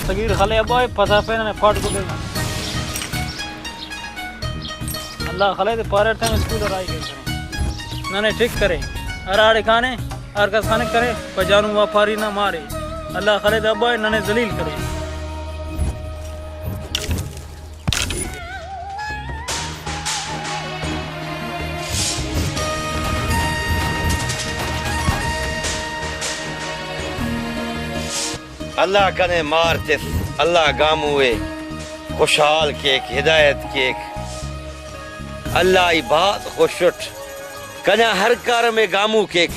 सगीर खाले अब्बा पता पे ना फाट को देगा अल्लाह खाले ते पारे टाइम स्कूल और आई गए ना ने ठीक करे अराड़े खाने और का खाने करे पजानू वाफारी ना मारे अल्लाह खाले ते अब्बा ना ने जलील करे अल्लाह कने मारतिस अल्लाह गामुए खुशहाल केक हिदायत केक अल्लाह ई बात खुशुट कना हर कार में गामू केक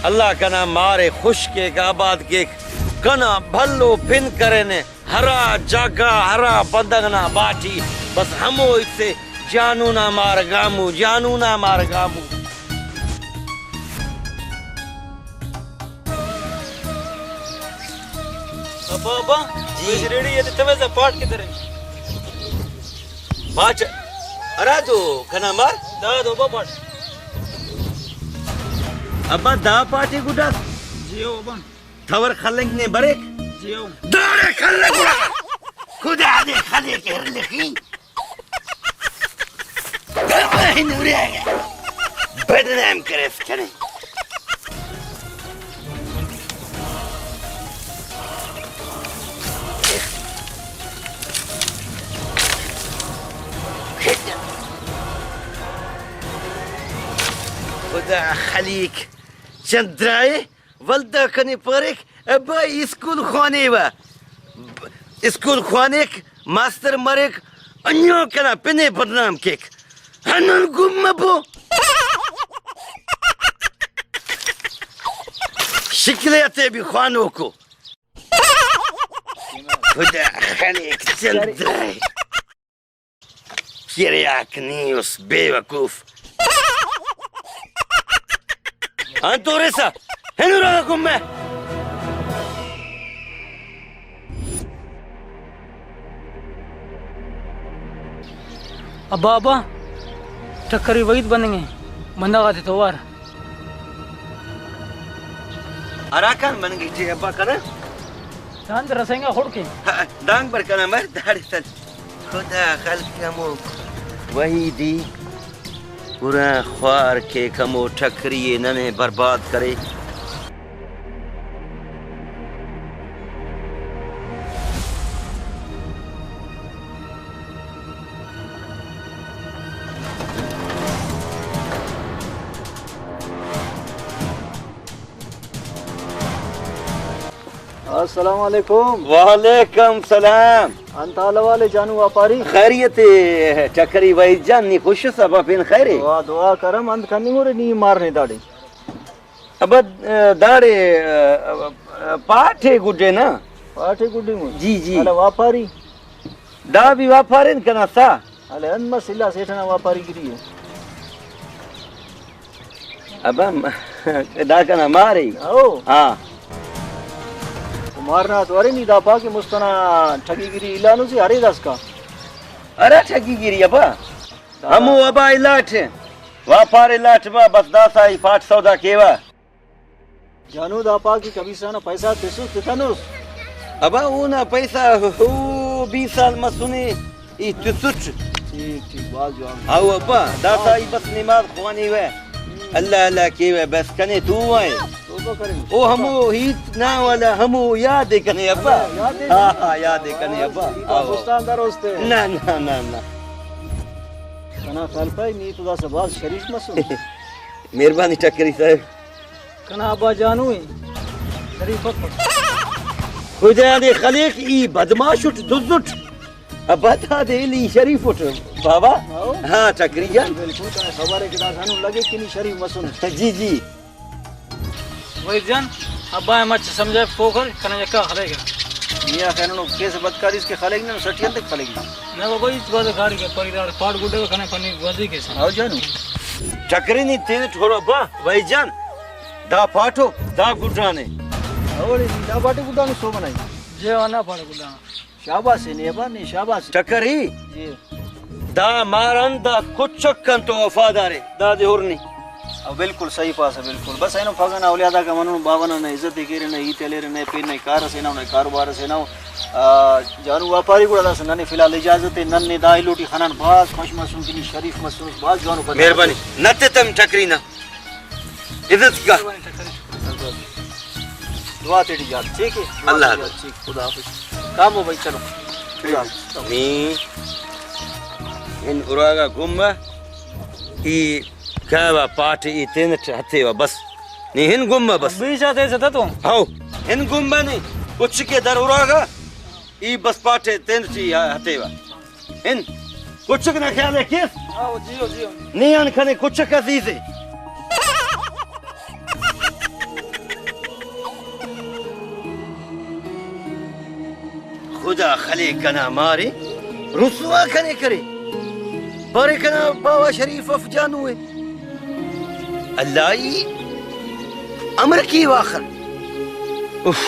अल्लाह कना मारे खुश केक आबाद केक कना भल्लो फिन करे ने हरा जागा हरा बंदगना बाटी बस हमो इससे जानू ना मार गामू जानू ना मार गामू अब्बा अब्बा जी रेडी है तो तवे से पाट की तरह पाँच अरा दो कना मार दा दो पाट अब्बा दा पाटी गुडा जियो अब्बा थवर खलंग ने बरेक जियो दारे खलंग गुडा खुदा दे खले के लिखी दरबार नूरे आया बदनाम करे करे खुदा खलीक चंद्राए वल्दा कने परक अब्बा स्कूल खाने वा स्कूल खाने मास्टर मरेक अन्यो कना पिने बदनाम केक हनन गुम्मबो शिकलेते भी खानों को खुदा खलीक चंद्राए फिर आकनी उस बेवकूफ Antoresa, henuraga con me. अब्बा अब्बा टक्करी वहीद बनेंगे बंदा गाते तो वार अराकान बन गई थी अब्बा कना चांद रसेंगा खोड़ के डांग पर कना मर दाढ़ी सल खुदा खल कमो वही दी पूरा ख्वार के कमो ठकरिए नने बर्बाद करे अस्सलाम वालेकुम। वालेकुम सलाम। अंताला वाले जानू व्यापारी खैरियत चक्री भाई जान नी खुश सब फिन खैरे दुआ दुआ करम अंत खन्नी मोरे नी मारने दाड़े अब दाड़े पाठे गुड्डे ना पाठे गुड्डी मु जी जी अले व्यापारी दा भी व्यापारी कना सा अले अन मसिला सेठना व्यापारी गिरी अब दा कना मारे ओ हां मारना तो अरे नहीं दापा के मुस्तना ठगी गिरी इलानु से हरे दस का अरे ठगी गिरी अबा हमू अबा इलाट व्यापार इलाट बा बस दासा ही फाट सौदा केवा जानू दापा की कभी साना पैसा देसु तितनुस अबा वो ना पैसा हो 20 साल मसुने ई तुसुच ठीक ठीक बात जो आओ अबा दासा ही बस नमाज खुआनी वे अल्लाह अल्लाह केवे बस कने तू आए तोबा करे ओ हमू हित ना वाला हमू याद कने अब्बा हां हां याद कने अब्बा पाकिस्तान दरोस्ते ना ना ना ना कना कल्पाई नी तो दास बात शरीफ मसु मेहरबानी टकरी साहब कना अब्बा जानू है शरीफत खुदा दे खलीक ई बदमाशुट दुजुट अब बता दे ली शरीफ उठ बाबा हां टकरी जान बिल्कुल कने खबर है कि दास जानू लगे कि नी शरीफ मसु जी जी वही जान अब्बा मत समझे पोखर कना क्या खलेगा मियां कहनो कैसे बदकारी इसके खलेगी ना सटियन तक खलेगी ना वो कोई बात खाड़ी के परिवार पाट गुडे खाने पनी वजी के आओ जानू टकरी नी तेने छोड़ो बा भाई जान दा पाठो दा गुड्राने और दा बाटे गुडा में सो बनाई जे आना पड़ गुडा शाबाश है नेबा ने शाबाश टकरी जी दा मारन दा कुछ कंतो वफादारे दा दे होरनी अब बिल्कुल सही पास है बिल्कुल बस है ना फगन औलियादा का मनु बावन ने इज्जत करे ने ई तेले ने पे ने कार से ना कारोबार से ना जानू व्यापारी को दास नने फिलहाल इजाजत है नन्ने दाई लोटी खानान बास खुश मसूम की शरीफ मसूम बास जानू मेहरबानी नते तम टकरी ना इज्जत का दुआ तेरी याद ठीक है अल्लाह ठीक खुदा हाफिज काम हो भाई चलो खुदा हाफिज। मी इन उरागा गुम्मा ई कावा पार्टी ई तीन हथे वा बस नी हिन गुम्मा बस बीच आते से तो हाउ हिन गुम्मा नी कुछ के दर उरागा ई बस पार्टी तीन ची हथे वा हिन कुछ ना ख्याल है किस आओ जियो जियो नी अन खने कुछ का चीज़ खुदा खले कना मारे रुसवा कने करे बारे कना बावा शरीफ अफजान हुए अल्लाह अमर की वाखर उफ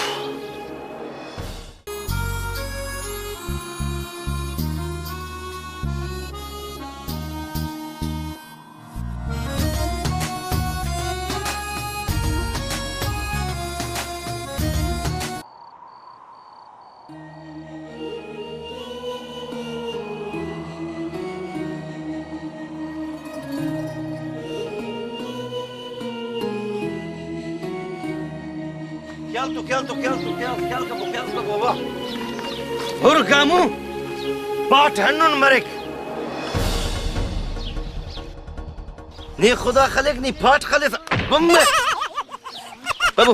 क्या बाबा हुर कामू पाठ हन्नुन मरेक नी खुदा खलेक नी पाठ खले बम्मे बाबू